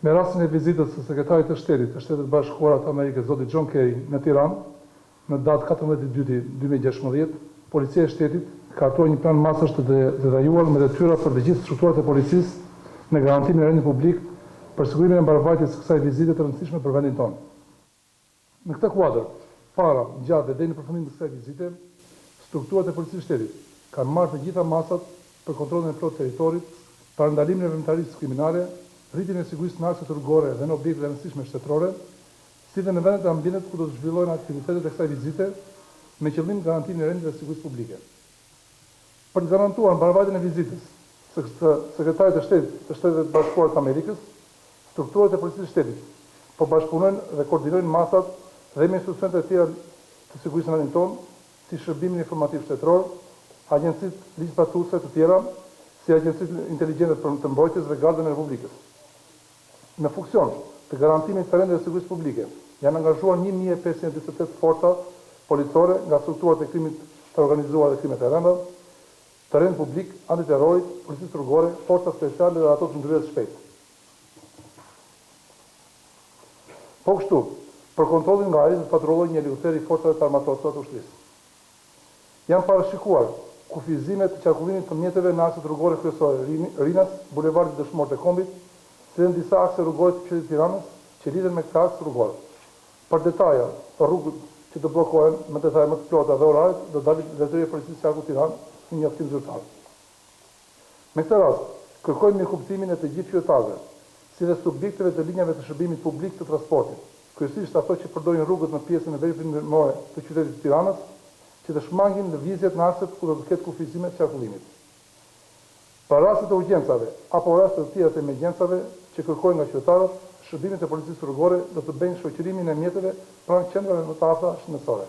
Me rastin e vizitës së sekretarit të Shtetit të Shtetet Bashkuara të Amerikës, zoti John Kerry, në Tiranë, në datë 14/2/2016, Policia e Shtetit ka hartuar një plan masash të detajuar me detyra për të gjithë strukturat e policisë në garantimin e rendit publik për sigurimin e mbarvajtjes së kësaj vizite të rëndësishme për vendin tonë. Në këtë kuadër, para, gjatë dhe deri në përfundim të kësaj vizite, strukturat e Policisë së Shtetit kanë marrë të gjitha masat për kontrollin e plotë territorit, parandalimin e veprimtarisë kriminale, rritjen e sigurisë në akset rrugore dhe në objektet e rëndësishme shtetërore, si dhe në vendet e ambientet ku do të zhvillohen aktivitetet e kësaj vizite me qëllim garantimin e rendit dhe sigurisë publike. Për të garantuar mbarvajtjen e vizitës së sekretarit të Shtetit të Shtetet Bashkuara të Amerikës, strukturat e Policisë së Shtetit po bashkëpunojnë dhe koordinojnë masat dhe me institucionet e tjera të sigurisë në vendin tonë, si Shërbimin Informativ Shtetëror, agjencitë ligjpatuese të tjera, si agjencitë inteligjente të mbrojtjes dhe Gardën e Republikës. Në funksion të garantimit të rendit dhe sigurisë publike, janë angazhuar 1548 forca policore nga strukturat e krimit të organizuar dhe krimet e rënda, të rendit publik, antiterrorit, policisë rrugore, forca speciale dhe ato të ndryrës shpejt. Po kështu, për kontrollin nga ajri do të patrullojë një helikopter i forcave të armatosura të ushtrisë. Janë parashikuar kufizimet të qarkullimit të mjeteve në akset rrugore kryesore Rinas, bulevardit Dëshmorët e Kombit, si dhe në disa akse rrugore të qytetit Tiranës që lidhen me këtë aks rrugor. Për detaja të rrugët që të bllokohen, me detaje më të plota dhe oraret, do dalit Drejtoria e Policisë së Qarku Tiranë në një njoftim zyrtar. Me këtë rast, kërkojmë mirëkuptimin e të gjithë qytetarëve, si dhe subjekteve të linjave të shërbimit publik të transportit, kryesisht ato që përdorin rrugët në pjesën e verifikimore të qytetit të Tiranës, që të shmangin lëvizjet në akset ku do të ketë kufizime të qarkullimit. Për rastet e urgjencave apo rastet të tjera të emergjencave që kërkojnë nga qytetarët, shërbimet e policisë rrugore do të bëjnë shoqërimin e mjeteve pranë qendrave më të afta shëndetësore.